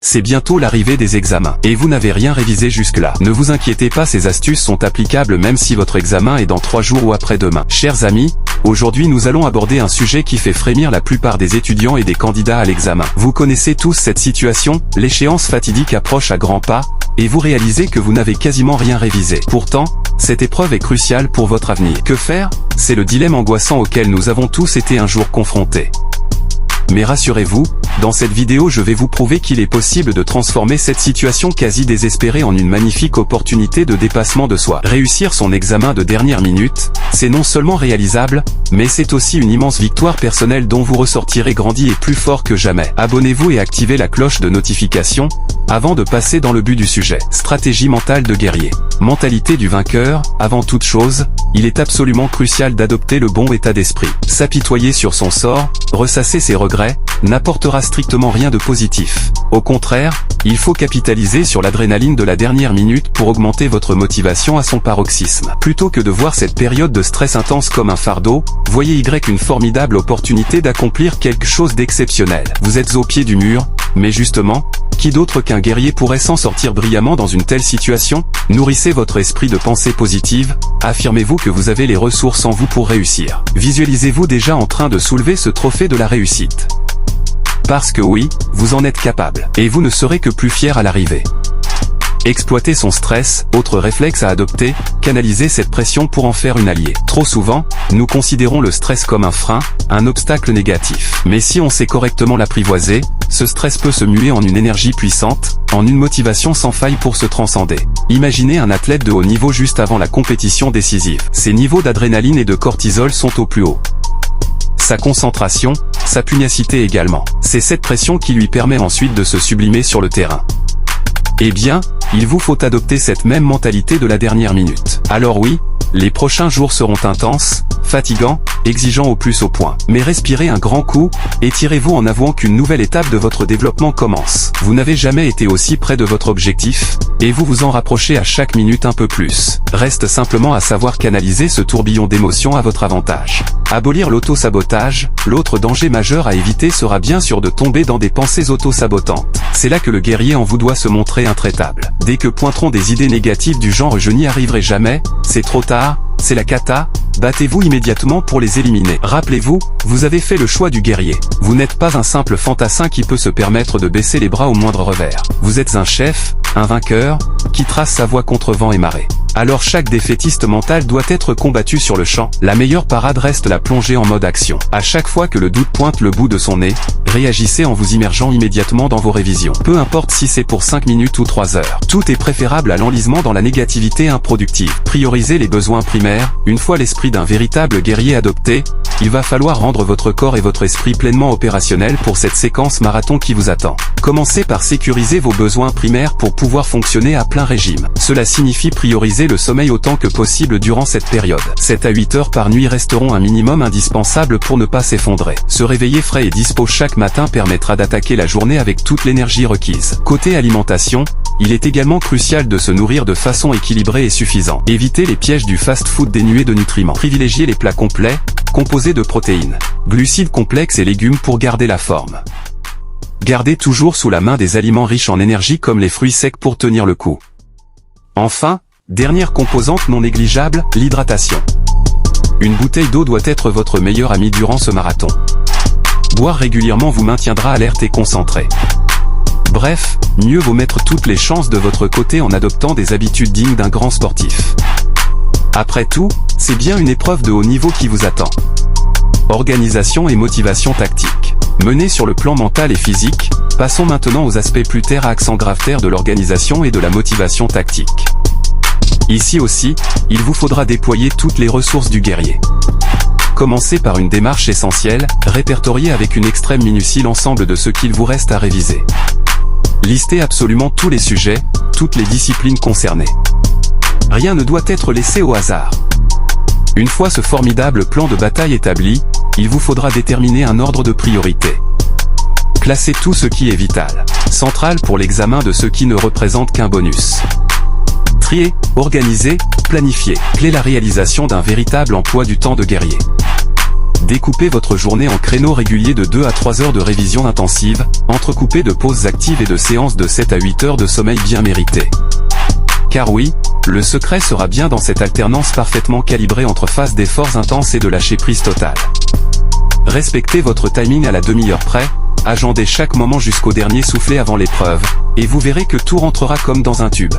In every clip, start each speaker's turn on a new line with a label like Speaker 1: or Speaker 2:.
Speaker 1: C'est bientôt l'arrivée des examens, et vous n'avez rien révisé jusque-là. Ne vous inquiétez pas, ces astuces sont applicables même si votre examen est dans 3 jours ou après-demain. Chers amis, aujourd'hui nous allons aborder un sujet qui fait frémir la plupart des étudiants et des candidats à l'examen. Vous connaissez tous cette situation, l'échéance fatidique approche à grands pas, et vous réalisez que vous n'avez quasiment rien révisé. Pourtant, cette épreuve est cruciale pour votre avenir. Que faire? C'est le dilemme angoissant auquel nous avons tous été un jour confrontés. Mais rassurez-vous, dans cette vidéo je vais vous prouver qu'il est possible de transformer cette situation quasi désespérée en une magnifique opportunité de dépassement de soi. Réussir son examen de dernière minute, c'est non seulement réalisable, mais c'est aussi une immense victoire personnelle dont vous ressortirez grandi et plus fort que jamais. Abonnez-vous et activez la cloche de notification, avant de passer dans le but du sujet. Stratégie mentale de guerrier. Mentalité du vainqueur, avant toute chose, il est absolument crucial d'adopter le bon état d'esprit. S'apitoyer sur son sort, ressasser ses regrets, n'apportera strictement rien de positif. Au contraire, il faut capitaliser sur l'adrénaline de la dernière minute pour augmenter votre motivation à son paroxysme. Plutôt que de voir cette période de stress intense comme un fardeau, voyez une formidable opportunité d'accomplir quelque chose d'exceptionnel. Vous êtes au pied du mur, mais justement, qui d'autre qu'un guerrier pourrait s'en sortir brillamment dans une telle situation? Nourrissez votre esprit de pensée positive, affirmez-vous que vous avez les ressources en vous pour réussir. Visualisez-vous déjà en train de soulever ce trophée de la réussite. Parce que oui, vous en êtes capable, et vous ne serez que plus fier à l'arrivée. Exploiter son stress, autre réflexe à adopter, canaliser cette pression pour en faire une alliée. Trop souvent, nous considérons le stress comme un frein, un obstacle négatif. Mais si on sait correctement l'apprivoiser, ce stress peut se muer en une énergie puissante, en une motivation sans faille pour se transcender. Imaginez un athlète de haut niveau juste avant la compétition décisive. Ses niveaux d'adrénaline et de cortisol sont au plus haut. Sa concentration, sa pugnacité également. C'est cette pression qui lui permet ensuite de se sublimer sur le terrain. Eh bien, il vous faut adopter cette même mentalité de la dernière minute. Alors oui, les prochains jours seront intenses, fatigants, exigeants au plus haut point. Mais respirez un grand coup, étirez-vous en avouant qu'une nouvelle étape de votre développement commence. Vous n'avez jamais été aussi près de votre objectif, et vous vous en rapprochez à chaque minute un peu plus. Reste simplement à savoir canaliser ce tourbillon d'émotions à votre avantage. Abolir l'auto-sabotage, l'autre danger majeur à éviter sera bien sûr de tomber dans des pensées auto-sabotantes. C'est là que le guerrier en vous doit se montrer intraitable. Dès que pointeront des idées négatives du genre « je n'y arriverai jamais »,« c'est trop tard »,« c'est la cata », battez-vous immédiatement pour les éliminer. Rappelez-vous, vous avez fait le choix du guerrier. Vous n'êtes pas un simple fantassin qui peut se permettre de baisser les bras au moindre revers. Vous êtes un chef, un vainqueur, qui trace sa voie contre vent et marée. Alors chaque défaitiste mental doit être combattu sur le champ. La meilleure parade reste la plongée en mode action. À chaque fois que le doute pointe le bout de son nez, réagissez en vous immergeant immédiatement dans vos révisions. Peu importe si c'est pour 5 minutes ou 3 heures. Tout est préférable à l'enlisement dans la négativité improductive. Priorisez les besoins primaires. Une fois l'esprit d'un véritable guerrier adopté, il va falloir rendre votre corps et votre esprit pleinement opérationnels pour cette séquence marathon qui vous attend. Commencez par sécuriser vos besoins primaires pour pouvoir fonctionner à plein régime. Cela signifie prioriser le sommeil autant que possible durant cette période. 7 à 8 heures par nuit resteront un minimum indispensable pour ne pas s'effondrer. Se réveiller frais et dispo chaque matin permettra d'attaquer la journée avec toute l'énergie requise. Côté alimentation, il est également crucial de se nourrir de façon équilibrée et suffisante. Évitez les pièges du fast-food dénué de nutriments. Privilégiez les plats complets, composés de protéines, glucides complexes et légumes pour garder la forme. Gardez toujours sous la main des aliments riches en énergie comme les fruits secs pour tenir le coup. Enfin, dernière composante non négligeable, l'hydratation. Une bouteille d'eau doit être votre meilleur ami durant ce marathon. Boire régulièrement vous maintiendra alerte et concentré. Bref, mieux vaut mettre toutes les chances de votre côté en adoptant des habitudes dignes d'un grand sportif. Après tout, c'est bien une épreuve de haut niveau qui vous attend. Organisation et motivation tactique. Menée sur le plan mental et physique, passons maintenant aux aspects plus terre à accent grave-terre de l'organisation et de la motivation tactique. Ici aussi, il vous faudra déployer toutes les ressources du guerrier. Commencez par une démarche essentielle, répertoriez avec une extrême minutie l'ensemble de ce qu'il vous reste à réviser. Listez absolument tous les sujets, toutes les disciplines concernées. Rien ne doit être laissé au hasard. Une fois ce formidable plan de bataille établi, il vous faudra déterminer un ordre de priorité. Classez tout ce qui est vital, central pour l'examen de ce qui ne représente qu'un bonus. Trier, organiser, planifier, clé la réalisation d'un véritable emploi du temps de guerrier. Découpez votre journée en créneaux réguliers de 2 à 3 heures de révision intensive, entrecoupées de pauses actives et de séances de 7 à 8 heures de sommeil bien méritées. Car oui, le secret sera bien dans cette alternance parfaitement calibrée entre phase d'efforts intenses et de lâcher prise totale. Respectez votre timing à la demi-heure près, agendez chaque moment jusqu'au dernier soufflet avant l'épreuve, et vous verrez que tout rentrera comme dans un tube.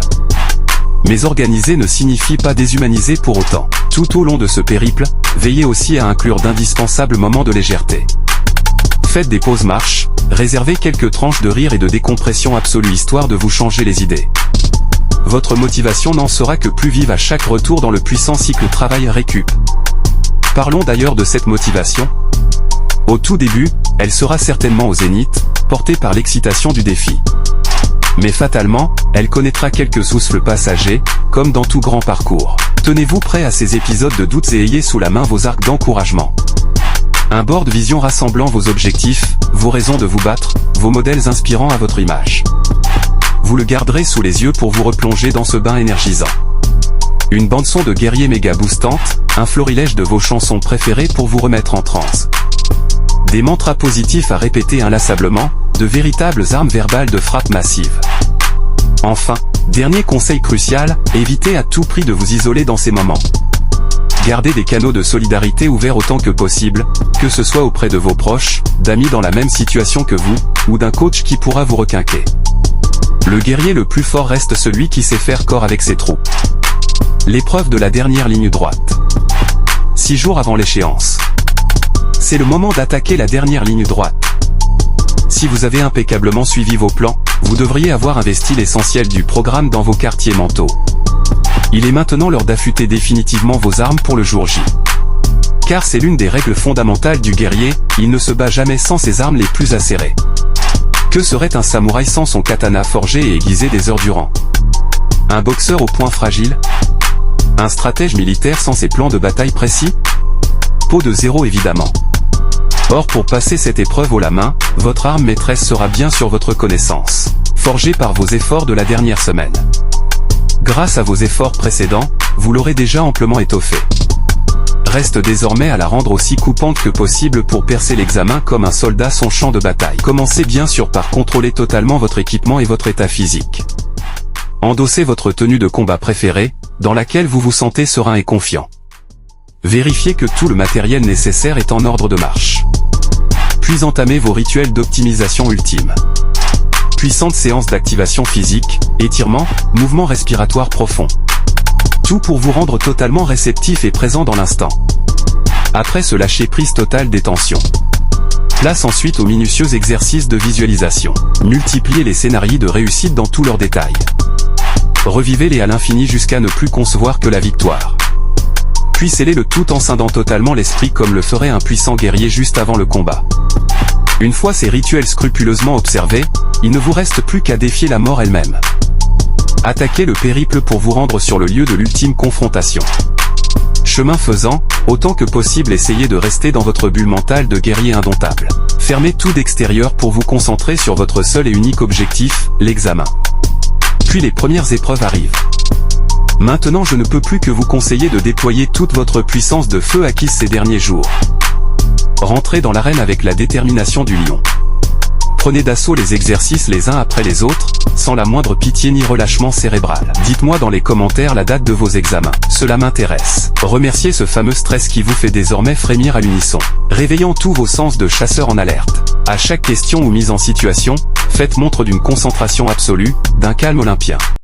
Speaker 1: Mais organiser ne signifie pas déshumaniser pour autant. Tout au long de ce périple, veillez aussi à inclure d'indispensables moments de légèreté. Faites des pauses marches, réservez quelques tranches de rire et de décompression absolue histoire de vous changer les idées. Votre motivation n'en sera que plus vive à chaque retour dans le puissant cycle travail-récup. Parlons d'ailleurs de cette motivation. Au tout début, elle sera certainement au zénith, portée par l'excitation du défi. Mais fatalement, elle connaîtra quelques souffles passagers, comme dans tout grand parcours. Tenez-vous prêt à ces épisodes de doutes et ayez sous la main vos arcs d'encouragement. Un board vision rassemblant vos objectifs, vos raisons de vous battre, vos modèles inspirants à votre image. Vous le garderez sous les yeux pour vous replonger dans ce bain énergisant. Une bande-son de guerrier méga boostante, un florilège de vos chansons préférées pour vous remettre en transe. Des mantras positifs à répéter inlassablement, de véritables armes verbales de frappe massive. Enfin, dernier conseil crucial, évitez à tout prix de vous isoler dans ces moments. Gardez des canaux de solidarité ouverts autant que possible, que ce soit auprès de vos proches, d'amis dans la même situation que vous, ou d'un coach qui pourra vous requinquer. Le guerrier le plus fort reste celui qui sait faire corps avec ses troupes. L'épreuve de la dernière ligne droite. 6 jours avant l'échéance. C'est le moment d'attaquer la dernière ligne droite. Si vous avez impeccablement suivi vos plans, vous devriez avoir investi l'essentiel du programme dans vos quartiers mentaux. Il est maintenant l'heure d'affûter définitivement vos armes pour le jour J. Car c'est l'une des règles fondamentales du guerrier, il ne se bat jamais sans ses armes les plus acérées. Que serait un samouraï sans son katana forgé et aiguisé des heures durant? Un boxeur au poing fragile? Un stratège militaire sans ses plans de bataille précis? Pot de zéro évidemment. Or pour passer cette épreuve haut la main, votre arme maîtresse sera bien sur votre connaissance, forgée par vos efforts de la dernière semaine. Grâce à vos efforts précédents, vous l'aurez déjà amplement étoffée. Reste désormais à la rendre aussi coupante que possible pour percer l'examen comme un soldat son champ de bataille. Commencez bien sûr par contrôler totalement votre équipement et votre état physique. Endossez votre tenue de combat préférée, dans laquelle vous vous sentez serein et confiant. Vérifiez que tout le matériel nécessaire est en ordre de marche. Puis entamez vos rituels d'optimisation ultime. Puissante séance d'activation physique, étirement, mouvements respiratoires profonds. Tout pour vous rendre totalement réceptif et présent dans l'instant. Après ce lâcher prise totale des tensions. Place ensuite aux minutieux exercices de visualisation. Multipliez les scénarios de réussite dans tous leurs détails. Revivez-les à l'infini jusqu'à ne plus concevoir que la victoire. Puis scellez le tout en scindant totalement l'esprit comme le ferait un puissant guerrier juste avant le combat. Une fois ces rituels scrupuleusement observés, il ne vous reste plus qu'à défier la mort elle-même. Attaquez le périple pour vous rendre sur le lieu de l'ultime confrontation. Chemin faisant, autant que possible essayez de rester dans votre bulle mentale de guerrier indomptable. Fermez tout d'extérieur pour vous concentrer sur votre seul et unique objectif, l'examen. Puis les premières épreuves arrivent. Maintenant je ne peux plus que vous conseiller de déployer toute votre puissance de feu acquise ces derniers jours. Rentrez dans l'arène avec la détermination du lion. Prenez d'assaut les exercices les uns après les autres, sans la moindre pitié ni relâchement cérébral. Dites-moi dans les commentaires la date de vos examens. Cela m'intéresse. Remerciez ce fameux stress qui vous fait désormais frémir à l'unisson. Réveillant tous vos sens de chasseur en alerte. À chaque question ou mise en situation, faites montre d'une concentration absolue, d'un calme olympien.